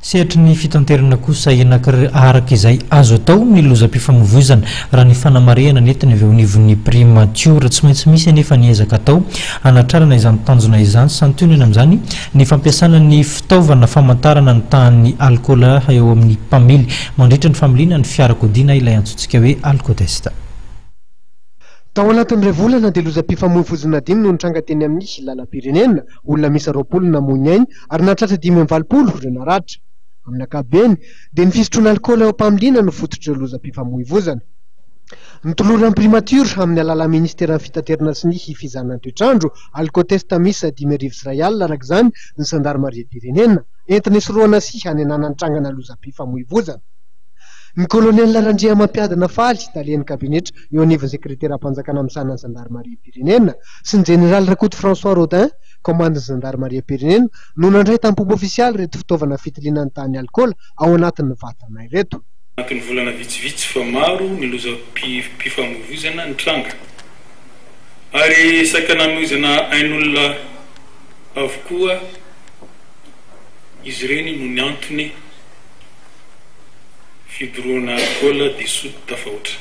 Sehatra ny fitanterana kosa araka izay azo atao ny lozam-pifamoivoizana raha ny fanamarihana netiny avy eo anivon'ny primature tsy maintsy misy anefa ny ezaka atao hanatrarana izany tanjona izany santionana amin'izany ny fampiasana ny fitaovana famantarana ny tahan'ny alkôla eo amin'ny mpamily mandritra ny familiana ny fiarakodiana ilay antsointsika hoe alkotesta. Tao anatin'ireo volana dia lozam-pifamoivoizana dimy no nitranga teny amin'ny lalam-pirenena olona misy 20 namoy ainy ary nahatratra 520 ireo naratra. Amin'ny ankapobeny dia ny fisotroana alkôla eo am-pamiliana no fototr'ireo lozam-pifamoivoizana. Nitoloran'ny primature amin'ny alalan'ny ministeran'ny fitaterana sy ny fizarana toetrandro alkotesta misa 5,000 Rial araka izany ny zandarmaria-pirenena entina hisorohana sy hanenana ny trangana lozam-pifamoivoizana. Ny kolonel Randria Mampiadana Faly talian'ny kabinetra eo anivon'ny sekretera-panjakana amin'izany ny zandarmaria-pirenena sy ny général Rakoto François Rodin komandin'ny zandarmaria-pirenena no nandray tamin'ny pomba ofisialy reto fitaovana fitiliana ny tany alkôla ao anatin'ny vatana ireto. Anatin'ny volana vitsivitsy fa maro ny lozam-pifamoivoizana ny tranga ary isaka namoizana ain'olona avokoa izy ireny no ny antony fidoroana alkôla disoto tafahotra.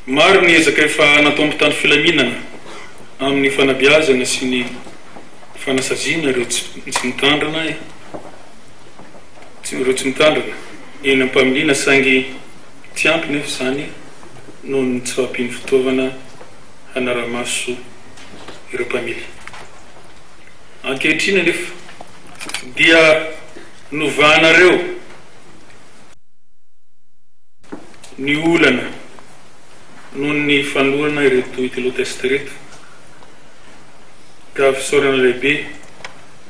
Maro ny ezaka efa natao amin'ny filaminana amin'ny fanabeazana sy ny fanasaziana ireo tsy mitandrana eny am-pamiliana sangy tsy ampy nefa izany noho ny tsy fampiany fitaovana hanara-maso ireo mpamily. Ankehitriny nefa dia novanareo ny olana noho ny fanorana ireto etilotesta reto ka fisaorana lehibe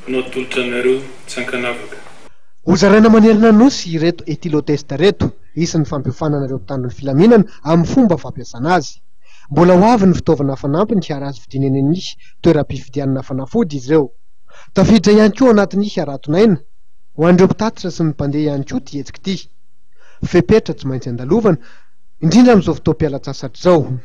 no atolotra anareo tsy ankanavaka. Hozaraina manerina nosy ireto etilotesta reto isan'ny fampiofanana ireo mpitandron'ny filaminana amin'ny fomba fampiasana azy. Mbola ho avy ny fitaovana fanampiny hiara azy vidinen'ny toeram-pifidianana fanafody izy ireo. Tafiditra ihany koa anatin'ny aratonaina ho an'ireo mpitatitra sy ny mpandeha ihany koa ty hetsika ity. Fepetra tsy maintsy andalovana indrindra amin'izao fotoam-pialatsasatra izao.